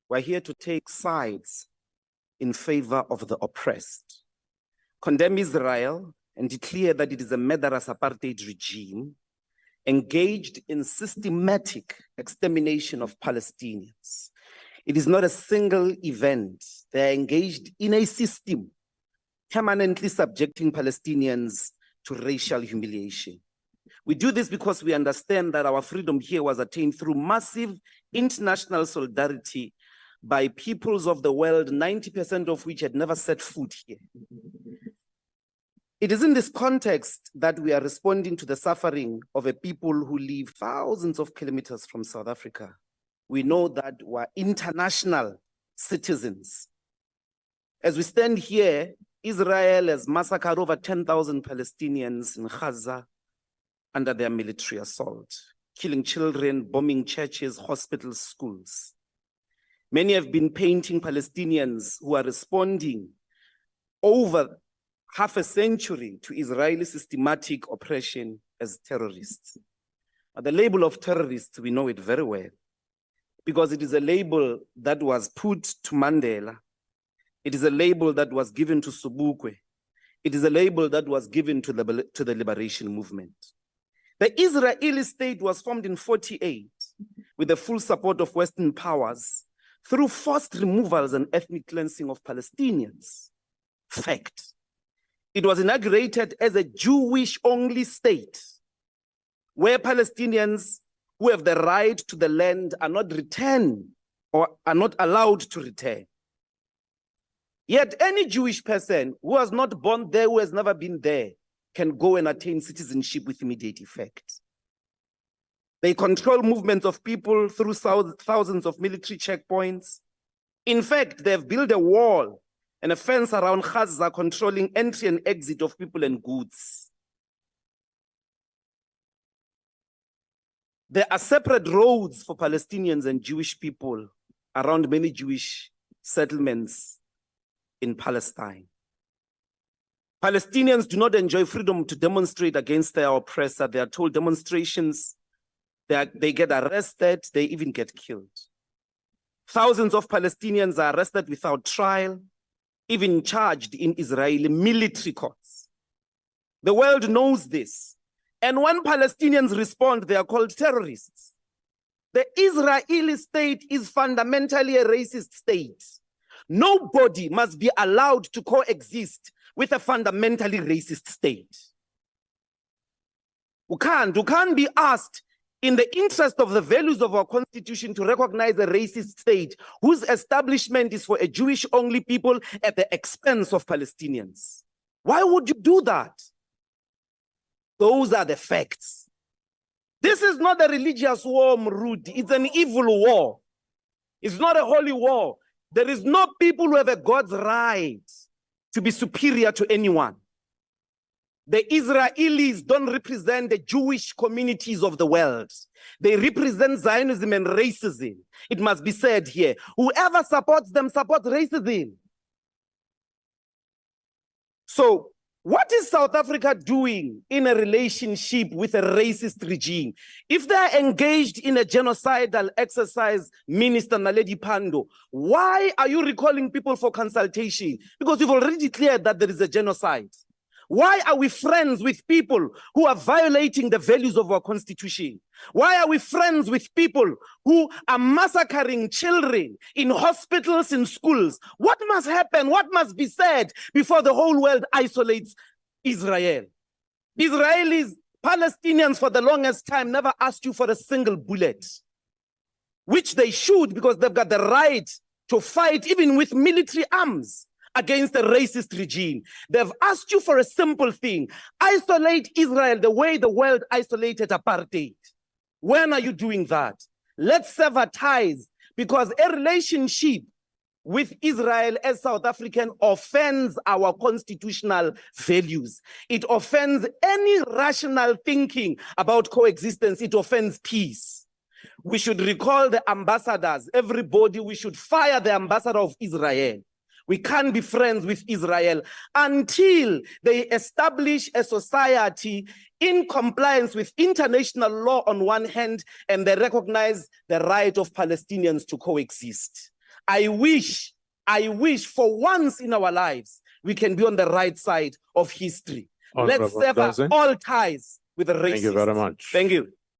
we're here to take sides in favor of the oppressed, condemn Israel, and declare that it is a murderous apartheid regime engaged in systematic extermination of Palestinians. It is not a single event. They are engaged in a system permanently subjecting Palestinians to racial humiliation. We do this because we understand that our freedom here was attained through massive international solidarity by peoples of the world, 90% of which had never set foot here. It is in this context that we are responding to the suffering of a people who live thousands of kilometers from South Africa. We know that we're international citizens. As we stand here, Israel has massacred over 10,000 Palestinians in Gaza under their military assault, killing children, bombing churches, hospitals, schools. Many have been painting Palestinians who are responding over half a century to Israeli systematic oppression as terrorists. The label of terrorists, we know it very well, because it is a label that was put to Mandela. It is a label that was given to Sobukwe. It is a label that was given to the liberation movement. The Israeli state was formed in 1948 with the full support of Western powers through forced removals and ethnic cleansing of Palestinians. Fact. It was inaugurated as a Jewish-only state where Palestinians who have the right to the land are not returned or are not allowed to return. Yet any Jewish person who was not born there, who has never been there, can go and attain citizenship with immediate effect. They control movements of people through thousands of military checkpoints. In fact, they've built a wall and a fence around Gaza controlling entry and exit of people and goods. There are separate roads for Palestinians and Jewish people around many Jewish settlements in Palestine. Palestinians do not enjoy freedom to demonstrate against their oppressor. They are told demonstrations, they get arrested, they even get killed. Thousands of Palestinians are arrested without trial, even charged in Israeli military courts. The world knows this. And when Palestinians respond, they are called terrorists. The Israeli state is fundamentally a racist state. Nobody must be allowed to coexist with a fundamentally racist state. You can't be asked in the interest of the values of our constitution to recognize a racist state whose establishment is for a Jewish-only people at the expense of Palestinians. Why would you do that? Those are the facts. This is not a religious war, Mrudi. It's an evil war. It's not a holy war. There is no people who have a God's right to be superior to anyone. The Israelis don't represent the Jewish communities of the world. They represent Zionism and racism. It must be said here. Whoever supports them supports racism. So, what is South Africa doing in a relationship with a racist regime? If they're engaged in a genocidal exercise, Minister Naledi Pandor, why are you recalling people for consultation? Because you've already declared that there is a genocide. Why are we friends with people who are violating the values of our constitution? Why are we friends with people who are massacring children in hospitals, in schools? What must happen? What must be said before the whole world isolates Israel? Israelis, Palestinians for the longest time never asked you for a single bullet, which they should, because they've got the right to fight even with military arms against a racist regime. They've asked you for a simple thing: isolate Israel the way the world isolated apartheid. When are you doing that? Let's sever ties, because a relationship with Israel as South African offends our constitutional values. It offends any rational thinking about coexistence. It offends peace. We should recall the ambassadors. Everybody, we should fire the ambassador of Israel. We can't be friends with Israel until they establish a society in compliance with international law on one hand, and they recognize the right of Palestinians to coexist. I wish for once in our lives, we can be on the right side of history. Let's Honorable sever Dawson. all ties with the racists. Thank you very much. Thank you.